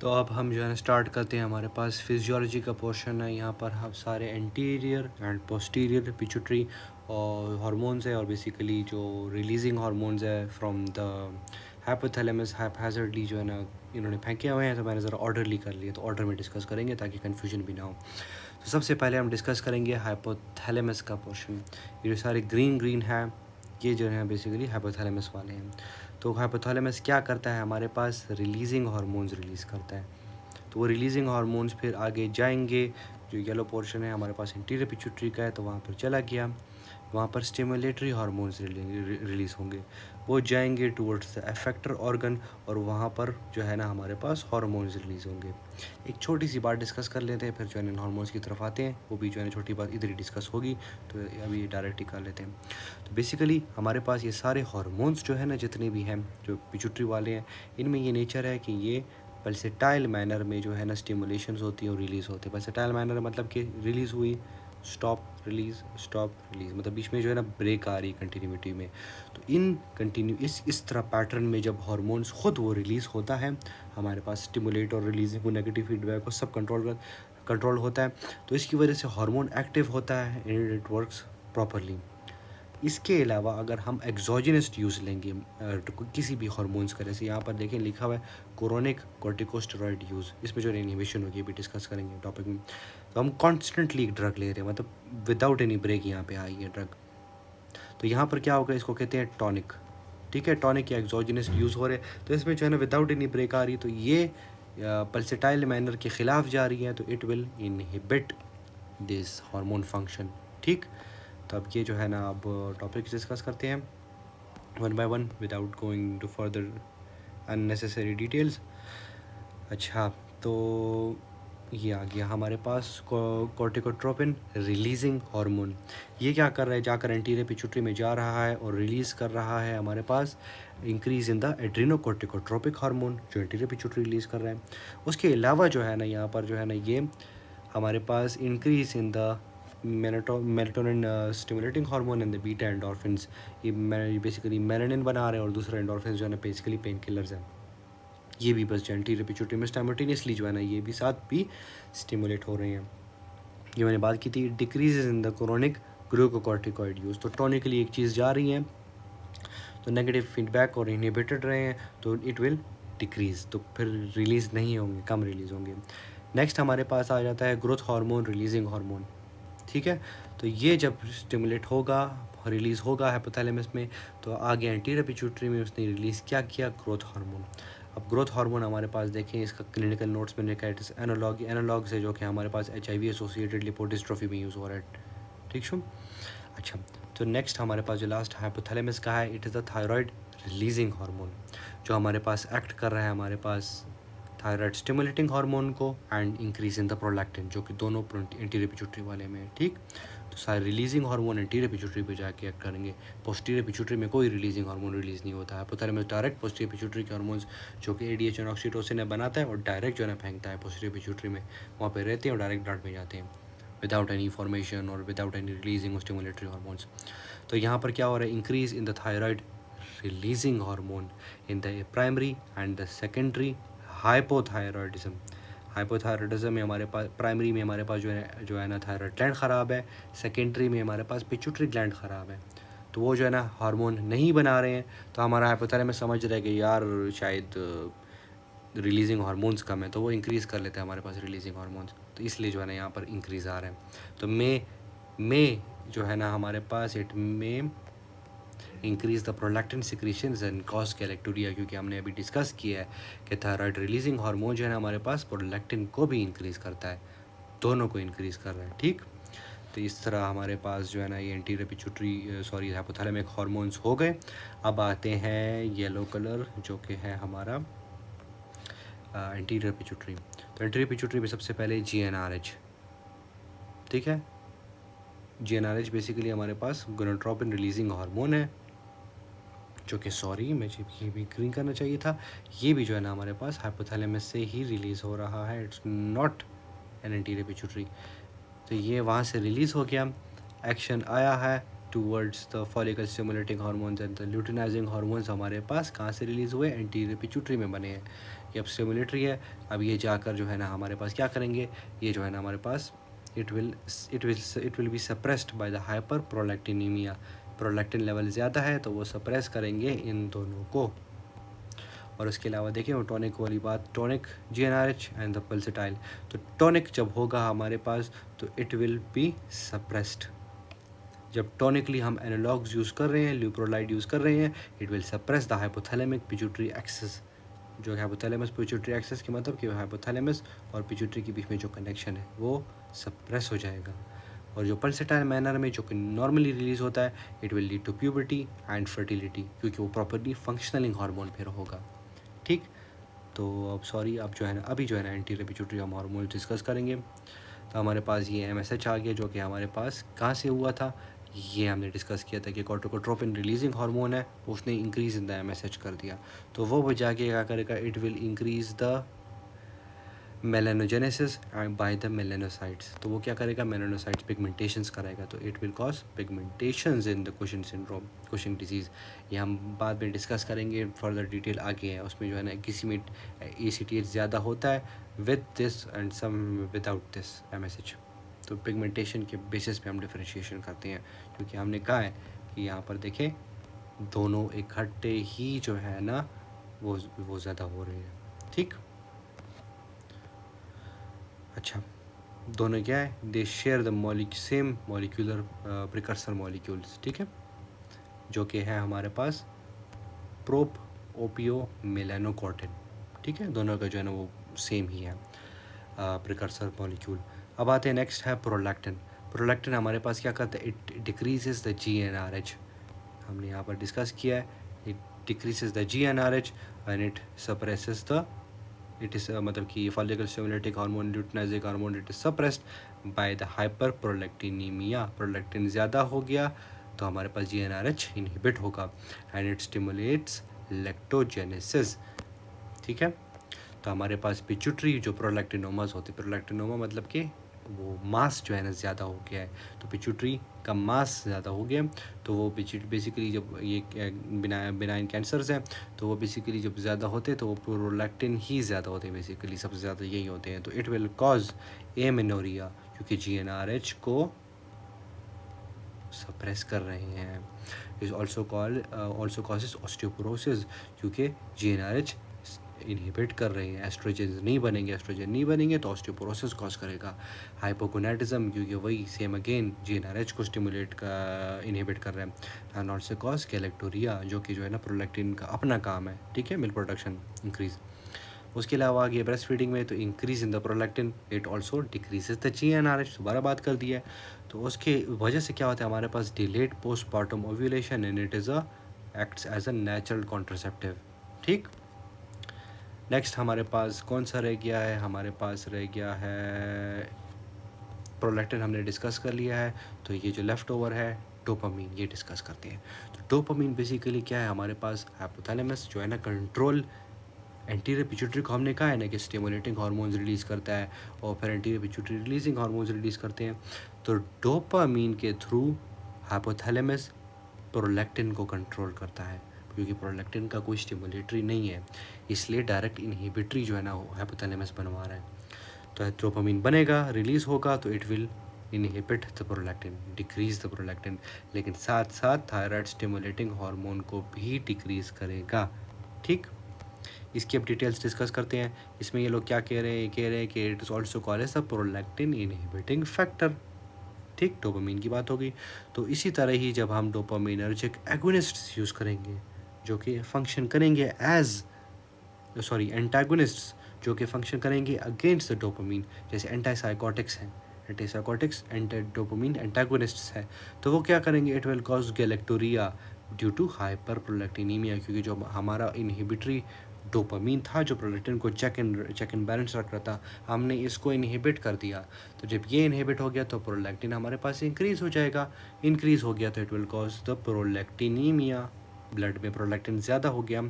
तो अब हम जो है ना स्टार्ट करते हैं। हमारे पास फिजियोलॉजी का पोर्शन है। यहाँ पर हम सारे एंटीरियर एंड पोस्टीरियर पिट्यूटरी और हार्मोन्स है, और बेसिकली जो रिलीजिंग हार्मोन्स है फ्रॉम द हाइपोथैलेमस हैप्पैज़र्डली जो है ना इन्होंने फेंके हुए हैं, तो मैंने ज़रा ऑर्डरली कर लिए, तो ऑर्डर में डिस्कस करेंगे ताकि कन्फ्यूजन भी ना हो। तो सबसे पहले हम डिस्कस करेंगे हाइपोथैलेमस का पोर्शन। ये जो सारे ग्रीन ग्रीन है, ये जो है बेसिकली हाइपोथैलेमस वाले हैं। तो हाइपोथैलेमस क्या करता है, हमारे पास रिलीजिंग हार्मोन्स रिलीज़ करता है। तो वो रिलीजिंग हार्मोन्स फिर आगे जाएंगे। जो येलो पोर्शन है हमारे पास इंटीरियर पिट्यूटरी का है, तो वहाँ पर चला गया, वहाँ पर स्टिमुलेटरी हार्मोन्स रिलीज़ होंगे, वो जाएंगे टूवर्ड्स द एफेक्टर ऑर्गन, और वहाँ पर जो है ना हमारे पास हार्मोन्स रिलीज़ होंगे। एक छोटी सी बात डिस्कस कर लेते हैं, फिर जो है ना हार्मोन्स की तरफ आते हैं। वो भी जो है ना छोटी बात इधर ही डिस्कस होगी, तो अभी डायरेक्ट ही कर लेते हैं। तो बेसिकली हमारे पास ये सारे हार्मोन्स जो है ना जितने भी हैं जो पिट्यूटरी वाले हैं, इनमें ये नेचर है कि ये पल्सेटाइल मैनर में जो है ना स्टिमुलेशंस होती है और रिलीज़ होते हैं। पल्सेटाइल मैनर मतलब कि रिलीज़ हुई, स्टॉप रिलीज़, स्टॉप रिलीज़, मतलब बीच में जो है ना ब्रेक आ रही है कंटिन्यूटी में। तो इन कंटिन्यू इस तरह पैटर्न में जब हार्मोन्स खुद वो रिलीज़ होता है, हमारे पास स्टिमुलेट और रिलीजिंग को नेगेटिव फीडबैक को सब कंट्रोल होता है, तो इसकी वजह से हार्मोन एक्टिव होता है एंड इट वर्क्स प्रॉपरली। इसके अलावा अगर हम एक्सोजिनस यूज़ लेंगे किसी भी हार्मोन्स का, जैसे यहाँ पर देखें लिखा हुआ है क्रोनिक कॉर्टिकोस्टेरॉइड यूज़, इसमें जो इनहिबिशन होगी भी डिस्कस करेंगे टॉपिक में। तो हम कॉन्स्टेंटली ड्रग ले रहे हैं, मतलब विदाउट एनी ब्रेक यहाँ पे आई है ड्रग। तो यहाँ पर क्या होगा, इसको कहते हैं टॉनिक। ठीक है, टॉनिक या एक्सोजिनस यूज़ हो रहे, तो इसमें जो है ना विदाउट एनी ब्रेक आ रही, तो ये पल्सेटाइल मैनर के ख़िलाफ़ जा रही है, तो it will inhibit this hormone function. ठीक, तो अब ये जो है ना अब टॉपिक डिस्कस करते हैं one by one without going to further unnecessary details. अच्छा, तो ये आ गया हमारे पास कॉर्टिकोट्रोपिन रिलीजिंग हार्मोन। ये क्या कर रहा है, जाकर एंटीरियर पिट्यूटरी में जा रहा है और रिलीज़ कर रहा है हमारे पास इंक्रीज़ इन द एड्रीनोकॉर्टिकोट्रोपिक हार्मोन, जो एंटीरियर पिट्यूटरी रिलीज़ कर रहा है। उसके अलावा जो है ना यहाँ पर जो है ना ये हमारे पास increase in the melatonin stimulating hormone and the beta endorphins. ये बेसिकली मेलानिन बना रहे हैं, और दूसरे एंडोर्फिन्स जो है ना बेसिकली पेन किलर्स हैं। ये भी बस एंटीरियर पिट्यूटरी में साइमल्टेनियसली जो है ना ये भी साथ भी स्टिमुलेट हो रहे हैं। ये मैंने बात की थी decrease in the chronic glucocorticoid use. तो टॉनिकली एक चीज़ जा रही है, तो नेगेटिव फीडबैक और इनहिबिटेड रहे हैं, तो इट विल डिक्रीज़, तो फिर रिलीज़ नहीं होंगे, कम रिलीज़ होंगे। नेक्स्ट हमारे पास आ जाता है ग्रोथ हार्मोन रिलीजिंग हार्मोन। ठीक है, तो ये जब स्टिमुलेट होगा, रिलीज़ होगा हाइपोथैलेमस में, तो आगे एंटीरियर पिट्यूटरी में उसने रिलीज़ क्या किया, ग्रोथ हार्मोन। अब ग्रोथ हार्मोन हमारे पास देखें, इसका क्लिनिकल नोट्स में लिखा है इट एनालॉग से, जो कि हमारे पास HIV एसोसिएटेड लिपोडिस्ट्रोफी में यूज़ हो रहा है। ठीक शो। अच्छा, तो नेक्स्ट हमारे पास जो लास्ट हाइपोथैलेमस का है, it is the thyroid releasing hormone, जो हमारे पास एक्ट कर रहा है हमारे पास थायराइड स्टिमुलेटिंग हार्मोन को and increase in the prolactin, जो कि दोनों एंटीरियर पिट्यूटरी वाले में है। ठीक, तो सारे रिलीजिंग हार्मोन एंटीरियर पिट्यूटरी पे जाके एक्ट करेंगे। पोस्टीरियर पिट्यूटरी में कोई रिलीजिंग हार्मोन रिलीज़ नहीं होता है। हाइपोथैलेमस डायरेक्ट पोस्टीरियर पिट्यूटरी के हार्मोन्स जो कि ADH और ऑक्सीटोसिन बनाता है, और डायरेक्ट जो है ना फेंकता है पोस्टीरियर पिट्यूटरी में, वहाँ पे रहते हैं और डायरेक्ट ब्लड में जाते हैं विदाउट एनी फॉर्मेशन और without any releasing stimulatory hormones. तो यहाँ पर क्या हो रहा है, increase in the thyroid releasing hormone in the primary and the secondary hypothyroidism. Hypothyroidism में हमारे पास प्राइमरी में हमारे पास जो है ना थायराइड ग्लैंड ख़राब है, सेकेंडरी में हमारे पास पिट्यूटरी ग्लैंड ख़राब है, तो वो जो है ना हार्मोन नहीं बना रहे हैं। तो हमारा हाइपोथैलेमस समझ रहा है कि यार शायद रिलीजिंग हार्मोन्स कम है, तो वो इंक्रीज़ कर लेते हैं हमारे पास रिलीजिंग हार्मोन्स, तो इसलिए जो है ना यहाँ पर इंक्रीज़ आ रहा है। तो मे जो है ना हमारे पास इट में increase the prolactin secretions and cause galactorrhoea, क्योंकि हमने अभी डिस्कस किया है कि थायराइड रिलीजिंग हार्मोन जो है ना हमारे पास प्रोलैक्टिन को भी इंक्रीज़ करता है, दोनों को इंक्रीज़ कर रहा है। ठीक, तो इस तरह हमारे पास जो है ना ये एंटीरियर पिट्यूटरी हाइपोथैलेमिक हार्मोन्स हो गए। अब आते हैं येलो कलर, जो कि है हमारा एंटीरियर पिट्यूटरी। तो एंटीरियर पिट्यूटरी में सबसे पहले GnRH। ठीक है, GnRH बेसिकली हमारे पास गोनाडोट्रोपिन रिलीजिंग हार्मोन है, जो कि मुझे ये भी ग्रीन करना चाहिए था। ये भी जो है ना हमारे पास हाइपोथैलेमस से ही रिलीज़ हो रहा है, it's not an anterior pituitary. तो ये वहाँ से रिलीज़ हो गया, एक्शन आया है towards the follicle stimulating hormones and the luteinising hormones हमारे पास कहाँ से रिलीज़ हुए, एंटीरियर पिट्यूटरी में बने हैं। ये अब स्टिमुलेटरी है, अब ये जाकर जो है ना हमारे पास क्या करेंगे, ये जो है ना हमारे पास it will be suppressed by the hyperprolactinaemia. Prolactin level ज़्यादा है तो वो सप्रेस करेंगे इन दोनों को। और उसके अलावा देखिए वो टॉनिक वाली बात, tonic GnRH and the pulsatile. तो टॉनिक जब होगा हमारे पास तो इट विल बी सप्रेस्ड। जब टॉनिकली हम एनालॉग्स यूज़ कर रहे हैं, ल्यूप्रोलाइड यूज़ कर रहे हैं, it will suppress the hypothalamic pituitary axis. जो हाइपोथैलेमस पिट्यूटरी एक्सेस के मतलब कि हाइपोथैलेमस और पिट्यूटरी के बीच में जो कनेक्शन है वो सप्रेस हो जाएगा। और जो पल्सेटाइल मैनर में जो कि नॉर्मली रिलीज़ होता है, it will lead to puberty and fertility, क्योंकि वो प्रॉपरली फंक्शनलिंग हार्मोन फिर होगा। ठीक, तो अब सॉरी, अब जो है ना अभी जो है ना एंटीरियर पिट्यूटरी हम हार्मोन डिस्कस करेंगे। तो हमारे पास ये MSH आ गया, जो कि हमारे पास कहाँ से हुआ था, ये हमने डिस्कस किया था कि कॉर्टिकोट्रोपिन रिलीजिंग हार्मोन है, उसने इंक्रीज इन द MSH कर दिया। तो वो जाके क्या करेगा, it will increase the melanogenesis by the melanocytes. तो वो क्या करेगा, मेलानोसाइट्स पिगमेंटेशंस कराएगा, तो it will cause pigmentations in the Cushing syndrome, Cushing disease. ये हम बाद में डिस्कस करेंगे, फर्दर डिटेल आगे है। उसमें जो है ना किसी में ACTH ज़्यादा होता है with this and some without this MSH। तो पिगमेंटेशन के बेसिस पे हम डिफरेंशिएशन करते हैं, क्योंकि हमने कहा है कि यहाँ पर देखें दोनों इकट्ठे ही जो है ना वो ज़्यादा हो रहे हैं। ठीक, अच्छा, दोनों क्या है, they share the same molecular precursor molecules. ठीक है, जो कि है हमारे पास प्रोप ओपियो मेलानोकॉर्टिन। ठीक है, दोनों का जो है ना वो सेम ही है प्रिकर्सर मॉलिक्यूल। अब आते हैं नेक्स्ट है प्रोलैक्टिन। प्रोलैक्टिन हमारे पास क्या करता है, इट डिक्रीजेस द GnRH। हमने यहाँ पर डिस्कस किया है, it decreases the GnRH and it suppresses the मतलब कि follicle stimulating hormone, luteinising hormone, it is suppressed by the hyperprolactinaemia. Prolactin ज़्यादा हो गया तो हमारे पास GnRH इनहिबिट होगा एंड इट स्टिमुलेट्स लैक्टोजेनेसिस। ठीक है, तो हमारे पास पिट्यूटरी जो प्रोलैक्टिनोमास होते, प्रोलैक्टिनोमा मतलब कि वो मास जो है ना ज़्यादा हो गया है, तो पिट्यूटरी का मास ज़्यादा हो गया, तो वो बेसिकली जब ये बिनाइन कैंसर्स हैं तो वो बेसिकली जब ज़्यादा होते हैं तो वो प्रोलैक्टिन ही ज़्यादा होते हैं, बेसिकली सबसे ज़्यादा यही होते हैं। तो इट विल कॉज एमेनोरिया, क्योंकि GnRH को सप्रेस कर रहे हैं। इज ऑल्सो कॉजेज ऑस्टियोपोरोसिस, क्योंकि GnRH इनहिबिट कर रहे हैं, एस्ट्रोजन नहीं बनेंगे तो ऑस्टियोपोरोसिस कॉज करेगा। हाइपोगोनाडिज्म, क्योंकि वही सेम अगेन GnRH को स्टिमुलेट का इनहिबिट कर रहे हैं। एंड ऑल्सो कॉज गैलेक्टोरिया, जो कि जो है ना प्रोलैक्टिन का अपना काम है। ठीक है, मिल्क प्रोडक्शन इंक्रीज। उसके अलावा आगे ब्रेस्ट फीडिंग में तो increase in the prolactin, it also decreases the GnRH, दोबारा बात कर दी है। तो उसके वजह से क्या होता है, हमारे पास delayed postpartum ovulation and it is acts as a natural contraceptive. ठीक, नेक्स्ट हमारे पास कौन सा रह गया है, हमारे पास रह गया है प्रोलैक्टिन, हमने डिस्कस कर लिया है। तो ये जो लेफ़्ट ओवर है डोपामीन, ये डिस्कस करते हैं। तो डोपामीन बेसिकली क्या है, हमारे पास हाइपोथैलेमस जो है ना कंट्रोल एंटीरियर पिट्यूटरी को हमने कहा है ना कि स्टिमुलेटिंग हार्मोन्स रिलीज़ करता है और फिर anterior pituitary releasing hormones release करते हैं। तो डोपामीन के थ्रू हाइपोथैलेमस प्रोलैक्टिन को कंट्रोल करता है, क्योंकि प्रोलैक्टिन का कोई स्टिमुलेटरी नहीं है, इसलिए डायरेक्ट इनहिबिटरी जो है ना हाइपोथैलेमस बनवा रहा है। तो डोपामीन बनेगा, रिलीज़ होगा, तो it will inhibit the prolactin, decrease the prolactin, लेकिन साथ साथ थायराइड स्टिमुलेटिंग हार्मोन को भी डिक्रीज़ करेगा। ठीक, इसकी अब डिटेल्स डिस्कस करते हैं। इसमें ये लोग क्या कह रहे हैं कि it is also called as the prolactin inhibiting factor. ठीक, डोपामीन की बात होगी। तो इसी तरह ही जब हम डोपामिनर्जिक एगोनिस्ट्स यूज़ करेंगे जो कि फंक्शन करेंगे एंटागोनिस्ट्स जो कि फंक्शन करेंगे अगेंस्ट द डोपामीन, जैसे एंटीसाइकोटिक्स हैं, एंटीसाइकोटिक्स एंटी डोपामीन एंटागोनिस्ट्स हैं, तो वो क्या करेंगे, it will cause galactorrhoea due to hyperprolactinaemia, क्योंकि जो हमारा इनहिबिटरी डोपामीन था जो प्रोलैक्टिन को चेक एंड बैलेंस रख रहा था, हमने इसको इनहिबिट कर दिया। तो जब ये इनहिबिट हो गया तो प्रोलैक्टिन हमारे पास इंक्रीज़ हो जाएगा, इंक्रीज़ हो गया तो it will cause the prolactinaemia, blood में प्रोलैक्टिन ज़्यादा हो गया।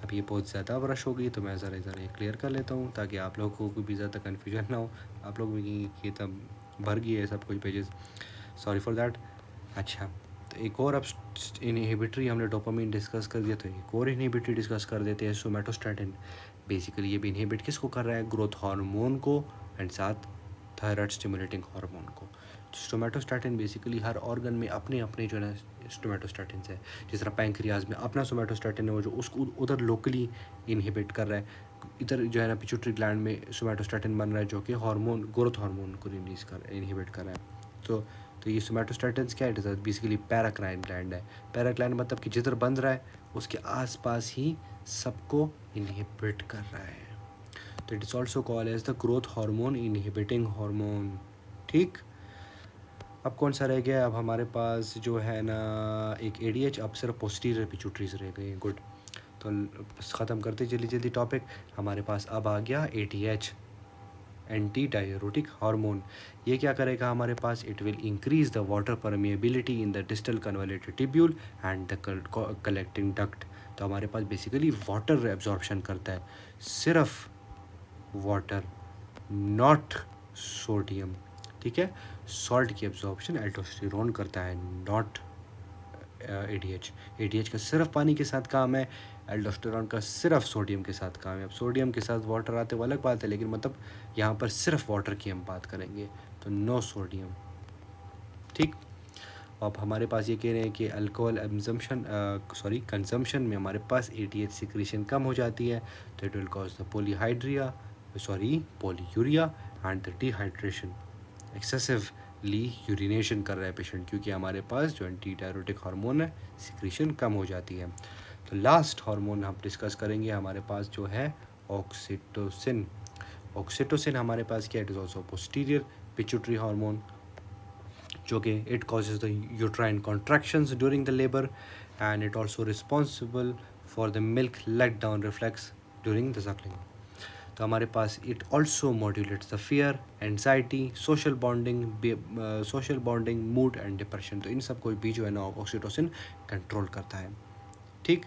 अब ये बहुत ज़्यादा ब्रश हो गई तो मैं ज़रा ये क्लियर कर लेता हूँ ताकि आप लोगों को भी ज़्यादा कन्फ्यूजन ना हो। आप लोग भी ये तब भर गई है सब कुछ पेजेस, सॉरी फॉर दैट। अच्छा, तो एक और अब इनहिबिटरी हमने डोपामिन डिस्कस कर दिया, तो एक और इनहिबिटरी डिस्कस कर देते हैं, सोमैटोस्टैटिन। बेसिकली ये भी इनहिबिट किसको कर रहा है? ग्रोथ हार्मोन को एंड साथ थायराइड स्टिमुलेटिंग हार्मोन को। सोमैटोस्टैटिन बेसिकली हर ऑर्गन में अपने अपने जो है ना सोमैटोस्टैटिन है। जिस तरह पैंक्रियाज में अपना सोमैटोस्टैटिन है, वो जो उसको उधर लोकली इनहिबिट कर रहा है। इधर जो है ना पिट्यूटरी ग्लैंड में सोमैटोस्टैटिन बन रहा है, जो कि हार्मोन ग्रोथ हार्मोन को रिलीज कर इनहिबिट कर रहा है। तो ये सोमैटोस्टैटिन क्या है? बेसिकली पैराक्राइन ग्लैंड है। पैराक्राइन मतलब कि जिधर बन रहा है उसके आसपास ही सबको इनहिबिट कर रहा है। तो it is also called as the growth hormone inhibiting hormone. ठीक, अब कौन सा रह गया? अब हमारे पास जो है ना एक एडीएच, अब सिर्फ पोस्टीरियर पिट्यूटरीज रह गई। गुड, तो ख़त्म करते जल्दी जल्दी टॉपिक। हमारे पास अब आ गया एटीएच, एंटी डाययूरेटिक हार्मोन। ये क्या करेगा हमारे पास? It will increase the water permeability in the distal convoluted tubule and the collecting duct. तो हमारे पास बेसिकली वाटर एब्जॉर्प्शन करता है, सिर्फ वाटर, नॉट सोडियम। ठीक है, सॉल्ट की एब्जॉर्प्शन एल्डोस्टेरोन करता है, नॉट एडीएच। एडीएच का सिर्फ पानी के साथ काम है, एल्डोस्टेरोन का सिर्फ सोडियम के साथ काम है। अब सोडियम के साथ वाटर आते वो अलग बात है, लेकिन मतलब यहाँ पर सिर्फ वाटर की हम बात करेंगे, तो नो सोडियम। ठीक, अब हमारे पास ये कह रहे हैं कि अल्कोहल कंजम्पशन में हमारे पास एटीएच सिक्रीशन कम हो जाती है, तो it will cause the polyuria and the dehydration. Excessively urination कर रहा है पेशेंट, क्योंकि हमारे पास जो एंटी डाययूरेटिक हार्मोन है सिक्रीशन कम हो जाती है। तो लास्ट हार्मोन हम डिस्कस करेंगे, हमारे पास जो है ऑक्सीटोसिन। ऑक्सीटोसिन हमारे पास क्या? It is also posterior pituitary hormone, जो कि it causes the uterine contractions during the labour and it also responsible for the milk let down reflex during the suckling. तो हमारे पास it also modulates the fear, anxiety, social bonding, mood and depression. तो इन सब को भी जो है ना ऑक्सीटोसिन कंट्रोल करता है। ठीक,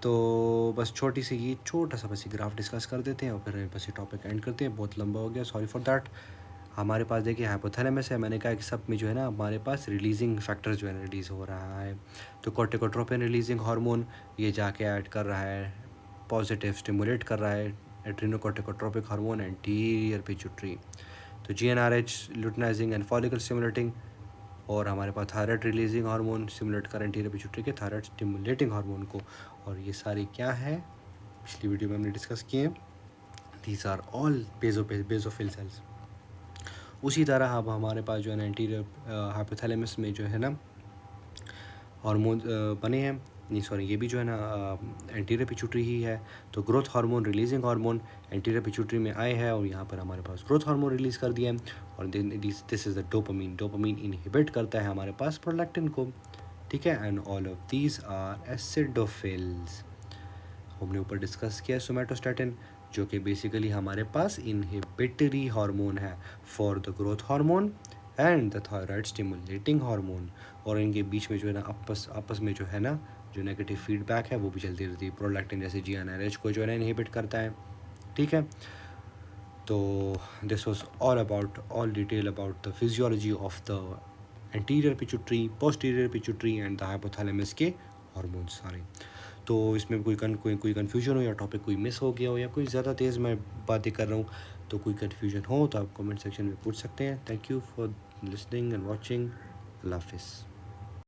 तो बस छोटा सा बस ये ग्राफ डिस्कस कर देते हैं और फिर बस ये टॉपिक एंड करते हैं। बहुत लंबा हो गया, सॉरी फॉर दैट। हमारे पास देखिए हाइपोथैलेमस है, मैंने कहा कि सब में जो है ना हमारे पास रिलीजिंग फैक्टर जो है रिलीज़ हो रहा है। तो कॉर्टिकोट्रोपिन रिलीजिंग हार्मोन ये जाके ऐड कर रहा है, पॉजिटिव स्टिमुलेट कर रहा है एड्रेनोकॉर्टिकोट्रोपिक हार्मोन एंटीरियर पिट्यूटरी। तो जीएनआरएच लुटेनाइजिंग एंड फॉलिकल स्टिमुलेटिंग, और हमारे पास थायराइड रिलीजिंग हार्मोन स्टिमुलेट कर एंटीरियर पिट्यूटरी के थायराइड स्टिमुलेटिंग हार्मोन को। और ये सारे क्या है पिछली वीडियो में हमने डिस्कस किए हैं। These are all basophil cells. उसी तरह अब हमारे पास जो है ना एंटीरियर हाइपोथैलेमस में जो है ना हार्मोन बने हैं, नहीं सॉरी, ये भी जो है ना एंटीरियर पिट्यूटरी ही है। तो growth hormone releasing hormone anterior pituitary में आए हैं, और यहाँ पर हमारे पास ग्रोथ हार्मोन रिलीज़ कर दिया है। और this is the dopamine inhibit करता है हमारे पास प्रोलैक्टिन को। ठीक है, and all of these are acidophils. हमने ऊपर डिस्कस किया सोमैटोस्टैटिन, जो कि बेसिकली हमारे पास इनहिबिटरी हार्मोन है for the growth hormone and the thyroid stimulating hormone. और इनके बीच में जो है ना आपस में जो है ना जो नेगेटिव फीडबैक है वो भी चलती रहती है। प्रोलैक्टिन जैसे जीएनआरएच को जो है ना इनहिबिट करता है। ठीक है, तो this was all detail about the physiology of the anterior pituitary, posterior pituitary and the hypothalamus के हार्मोन्स सारे। तो इसमें कोई कन्फ्यूजन हो या टॉपिक कोई मिस हो गया हो या कोई ज़्यादा तेज़ मैं बातें कर रहा हूँ, तो कोई कन्फ्यूजन हो तो आप कमेंट सेक्शन में पूछ सकते हैं। Thank you for listening and watching. अल्लाह हाफिज़।